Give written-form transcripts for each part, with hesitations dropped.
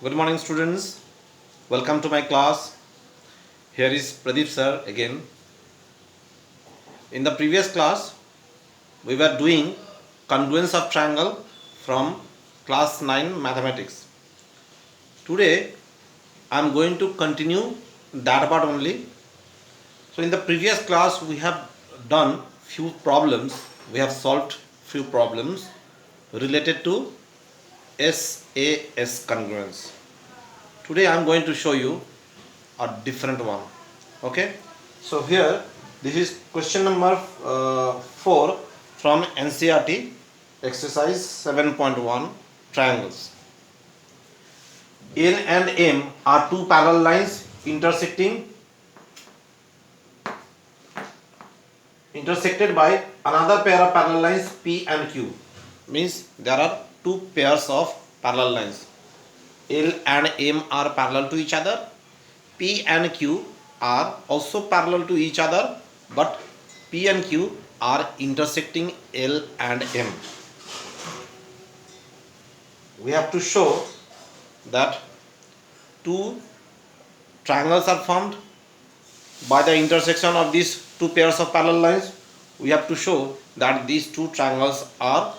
Good morning, students. Welcome to my class. Here is Pradeep sir again. In the previous class, we were doing congruence of triangle from class 9 mathematics. Today, I am going to continue that part only. So, in the previous class, we have done few problems. We have solved few problems related to SAS congruence. Today, I am going to show you a different one. Okay, so here this is question number 4 from NCERT exercise 7.1 triangles. N and M are two parallel lines intersected by another pair of parallel lines P and Q. Means there are two pairs of parallel lines. L and M are parallel to each other. P and Q are also parallel to each other, but P and Q are intersecting L and M. We have to show that two triangles are formed by the intersection of these two pairs of parallel lines. We have to show that these two triangles are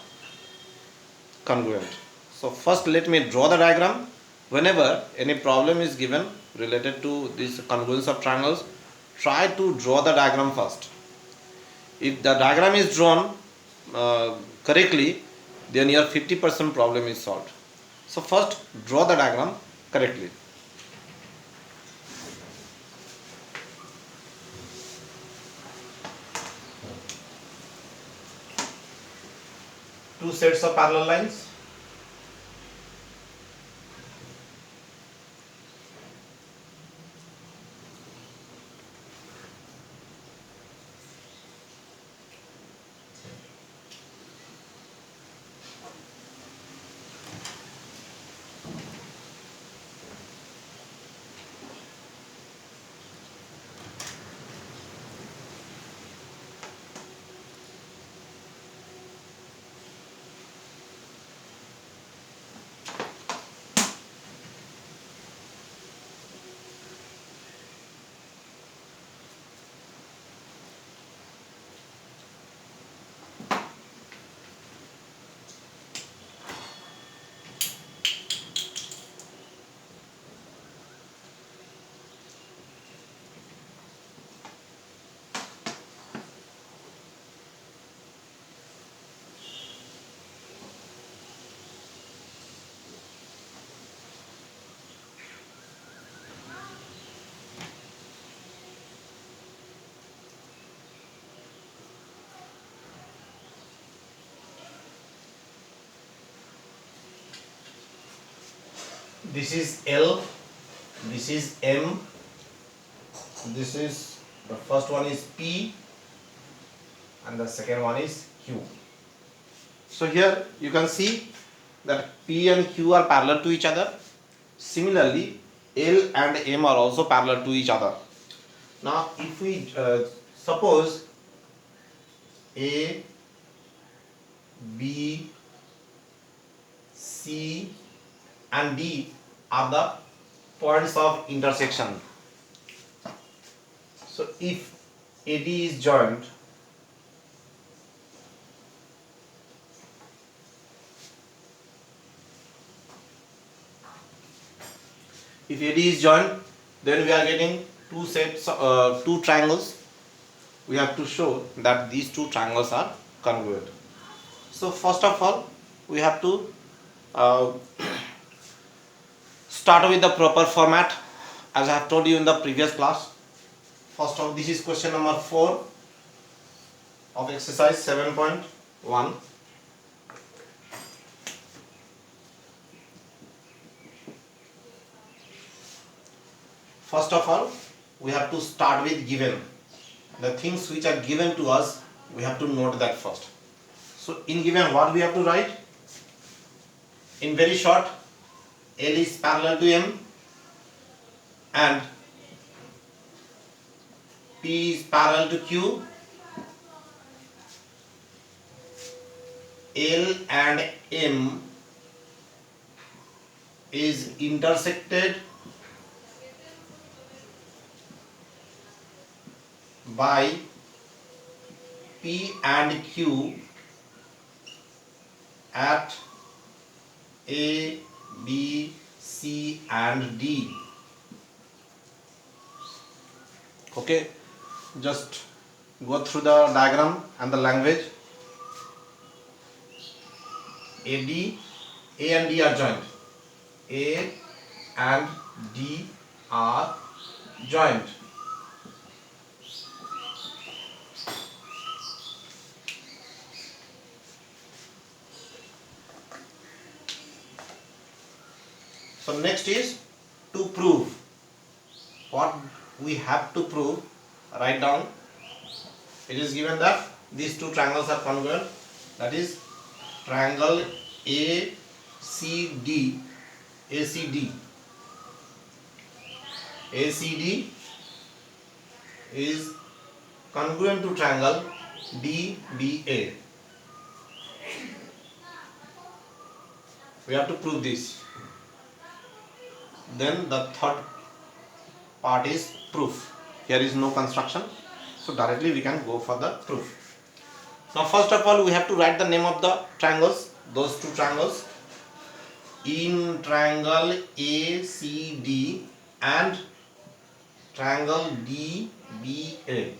congruent. So first let me draw the diagram. Whenever any problem is given related to this congruence of triangles, try to draw the diagram first. If the diagram is drawn correctly, then your 50% problem is solved. So first draw the diagram correctly. Two sets of parallel lines. This is L, this is M, this is the first one is P and the second one is Q. So here you can see that P and Q are parallel to each other. Similarly, L and M are also parallel to each other. Now if we suppose A, B, C and D are the points of intersection. So if AD is joined, then we are getting two triangles. We have to show that these two triangles are congruent. So first of all, we have to uh, start with the proper format, as I have told you in the previous class. First of all, this is question number 4 of exercise 7.1. First of all, we have to start with given. The things which are given to us, we have to note that first. So in given, what we have to write? In very short, L is parallel to M and P is parallel to Q. L and M is intersected by P and Q at A, B, C and D. Okay, just go through the diagram and the language. A and D are joined. A and D are joined. So next is to prove. What we have to prove, write down. It is given that these two triangles are congruent, that is triangle ACD is congruent to triangle DBA. We have to prove this. Then the third part is proof. Here is no construction, so directly we can go for the proof. Now first of all we have to write the name of the triangles, those two triangles. In triangle ACD and triangle DBA,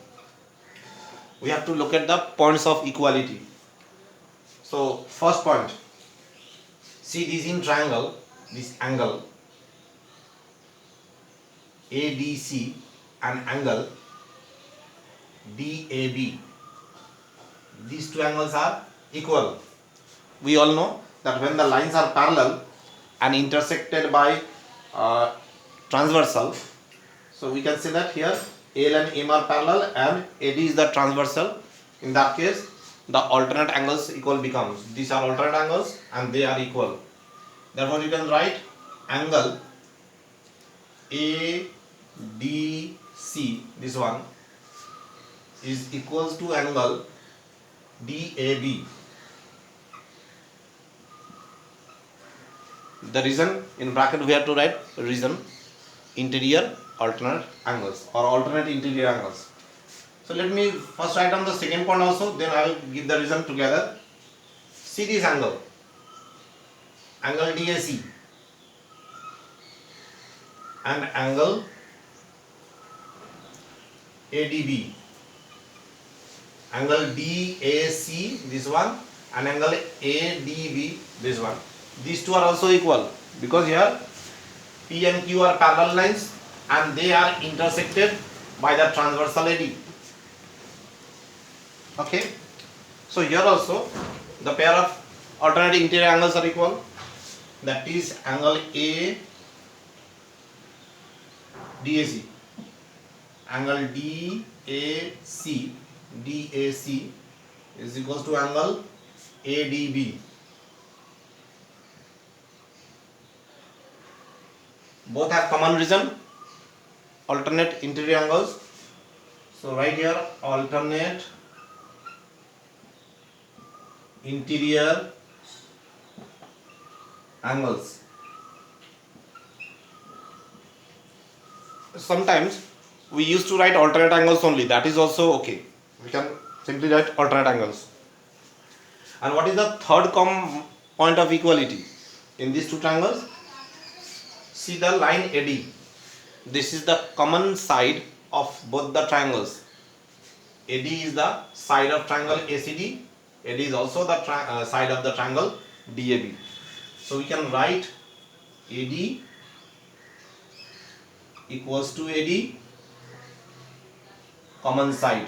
we have to look at the points of equality. So first point, see this in triangle, this angle ADC and angle DAB. These two angles are equal. We all know that when the lines are parallel and intersected by transversal, so we can say that here AL and M are parallel and AD is the transversal. In that case, the alternate angles equal becomes. These are alternate angles and they are equal. Therefore, you can write angle ADC, this one, is equals to angle DAB. The reason, in bracket we have to write reason, interior alternate angles or alternate interior angles. So let me first write down the second point also, then I will give the reason together. See this angle DAC and angle ADB, angle DAC, this one, and angle ADB, this one. These two are also equal because here P and Q are parallel lines and they are intersected by the transversal AD. Okay, so here also the pair of alternate interior angles are equal, that is angle A DAC, angle DAC is equals to angle ADB. Both have common reason, alternate interior angles. So right here alternate interior angles. Sometimes we used to write alternate angles only, that is also okay. We can simply write alternate angles. And what is the third point of equality in these two triangles? See the line AD. This is the common side of both the triangles. AD is the side of triangle ACD. AD is also the side of the triangle DAB. So we can write AD equals to AD common side.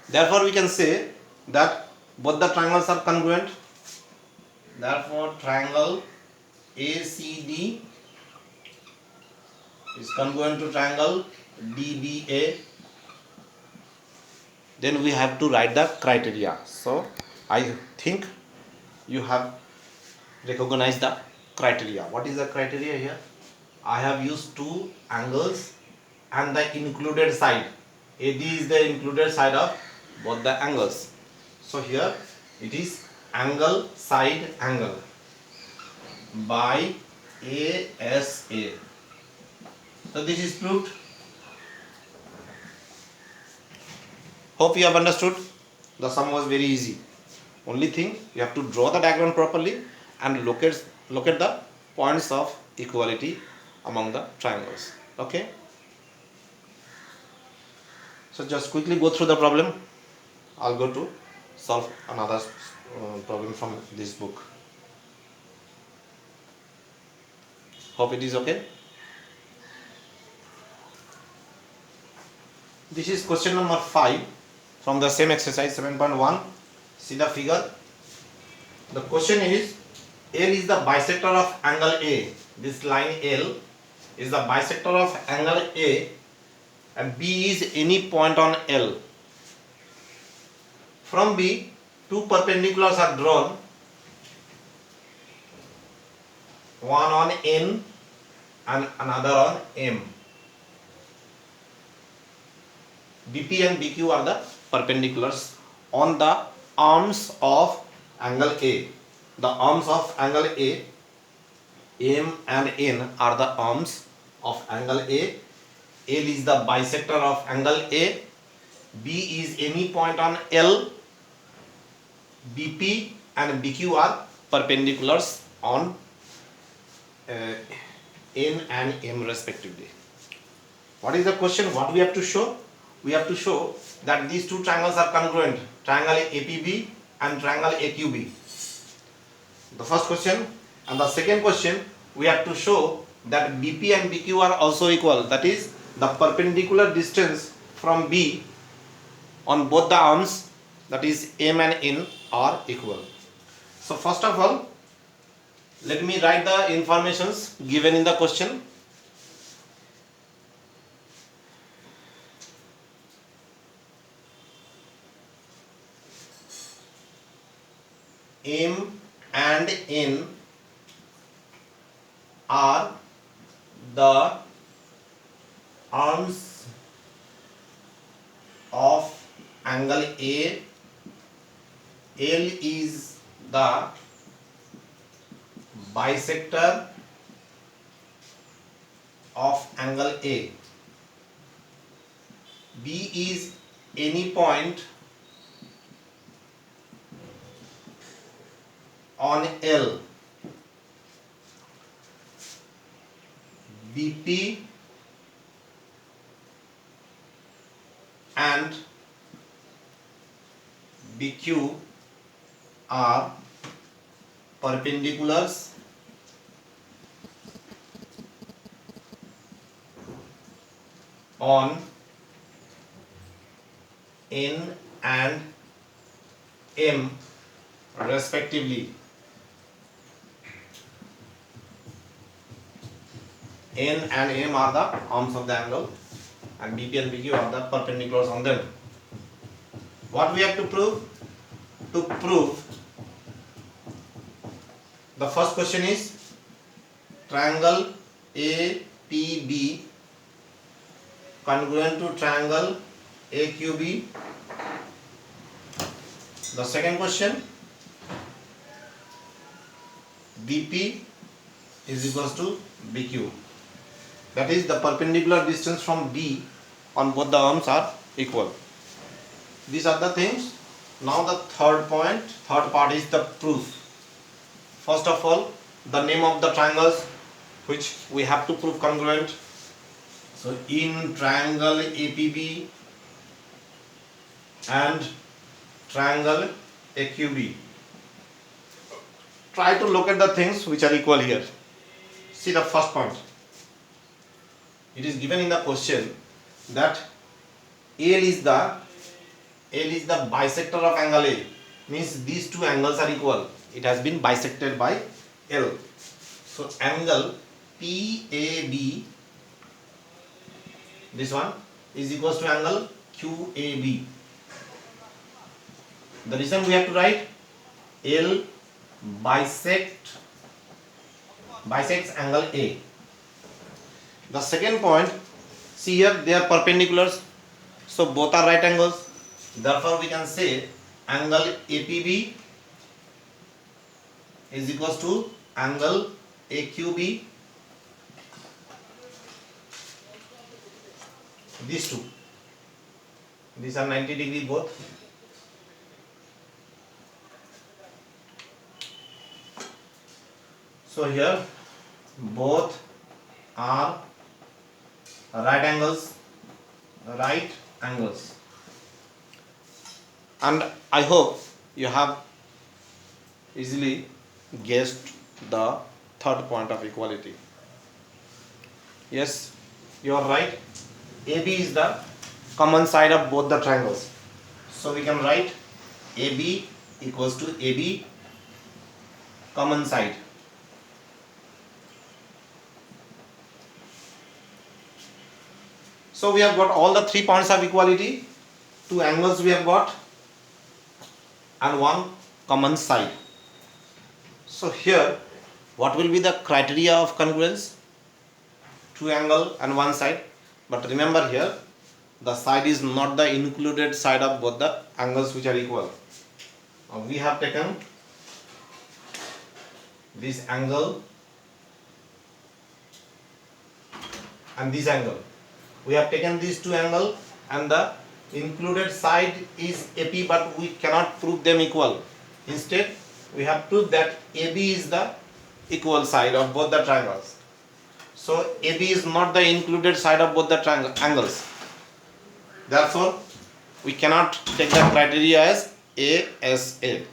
Therefore we can say that both the triangles are congruent. Therefore triangle ACD is congruent to triangle DBA. Then we have to write the criteria. So I think you have recognized the criteria. What is the criteria here? I have used two angles and the included side. AD is the included side of both the angles. So here it is angle, side angle by ASA. So this is proved. Hope you have understood. The sum was very easy. Only thing, you have to draw the diagram properly and locate the points of equality among the triangles. Okay. So just quickly go through the problem. I'll go to solve another problem from this book. Hope it is okay. This is question number 5 from the same exercise 7.1. See the figure. The question is, L is the bisector of angle A. This line L is the bisector of angle A and B is any point on L. From B, two perpendiculars are drawn, one on N and another on M. BP and BQ are the perpendiculars on the arms of angle A. The arms of angle A, M and N are the arms of angle A. L is the bisector of angle A. B is any point on L. BP and BQ are perpendiculars on N and M respectively. What is the question? What we have to show? We have to show that these two triangles are congruent. Triangle APB and triangle AQB. The first question. And the second question, we have to show that BP and BQ are also equal. That is, the perpendicular distance from B on both the arms, that is M and N, are equal. So first of all, let me write the informations given in the question. M and N are the arms of angle A. L is the bisector of angle A. B is any point on L. BP and BQ are perpendiculars on N and M respectively. N and M are the arms of the angle and BP and BQ are the perpendiculars on them. What we have to prove? To prove, the first question is triangle APB congruent to triangle AQB. The second question, BP is equals to BQ. That is, the perpendicular distance from B on both the arms are equal. These are the things. Now the third part is the proof. First of all, the name of the triangles which we have to prove congruent. So in triangle APB and triangle AQB, try to look at the things which are equal here. See the first point. It is given in the question that L is the bisector of angle A. Means these two angles are equal. It has been bisected by L. So angle PAB, this one, is equals to angle QAB. The reason we have to write L bisects angle A. The second point, see here they are perpendiculars, so both are right angles. Therefore we can say angle APB is equals to angle AQB. These two. These are 90 degree both. So here both are right angles. And I hope you have easily guessed the third point of equality. Yes, you are right. AB is the common side of both the triangles. So we can write AB equals to AB common side. So we have got all the 3 points of equality, 2 angles we have got, and 1 common side. So here, what will be the criteria of congruence? 2 angle and 1 side. But remember here, the side is not the included side of both the angles which are equal. Now we have taken this angle and this angle. We have taken these 2 angles and the included side is AP, but we cannot prove them equal. Instead, we have proved that AB is the equal side of both the triangles. So AB is not the included side of both the angles. Therefore, we cannot take the criteria as ASA.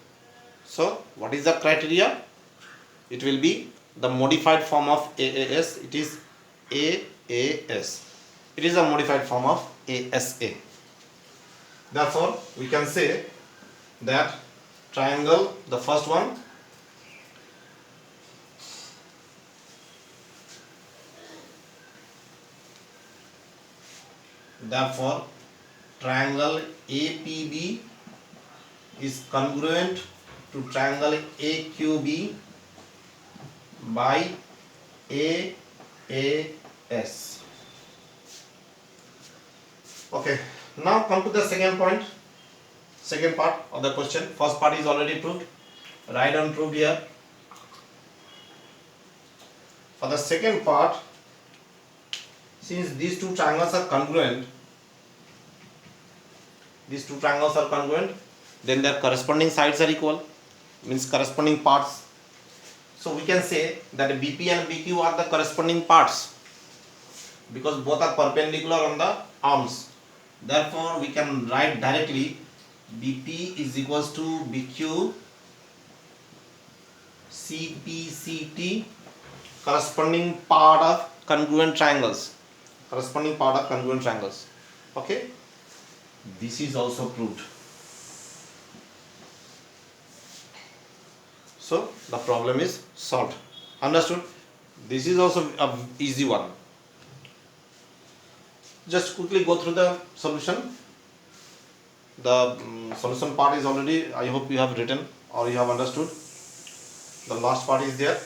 So what is the criteria? It will be the modified form of AAS. It is AAS. It is a modified form of ASA. Therefore, we can say that triangle, the first one, therefore triangle APB is congruent to triangle AQB by AAS. Okay, now come to the second point, second part of the question. First part is already proved, right on proved here. For the second part, since these 2 triangles are congruent, then their corresponding sides are equal, means corresponding parts. So we can say that BP and BQ are the corresponding parts because both are perpendicular on the arms. Therefore, we can write directly BP is equals to BQ CPCT, corresponding part of congruent triangles. Okay, this is also proved. So the problem is solved. Understood? This is also a easy one. Just quickly go through the solution. The solution part is already, I hope you have written or you have understood. The last part is there.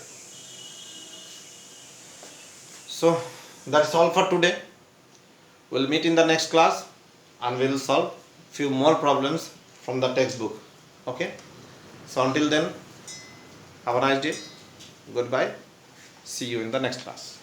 So that's all for today. We'll meet in the next class and we will solve few more problems from the textbook. Okay. So until then, have a nice day. Goodbye. See you in the next class.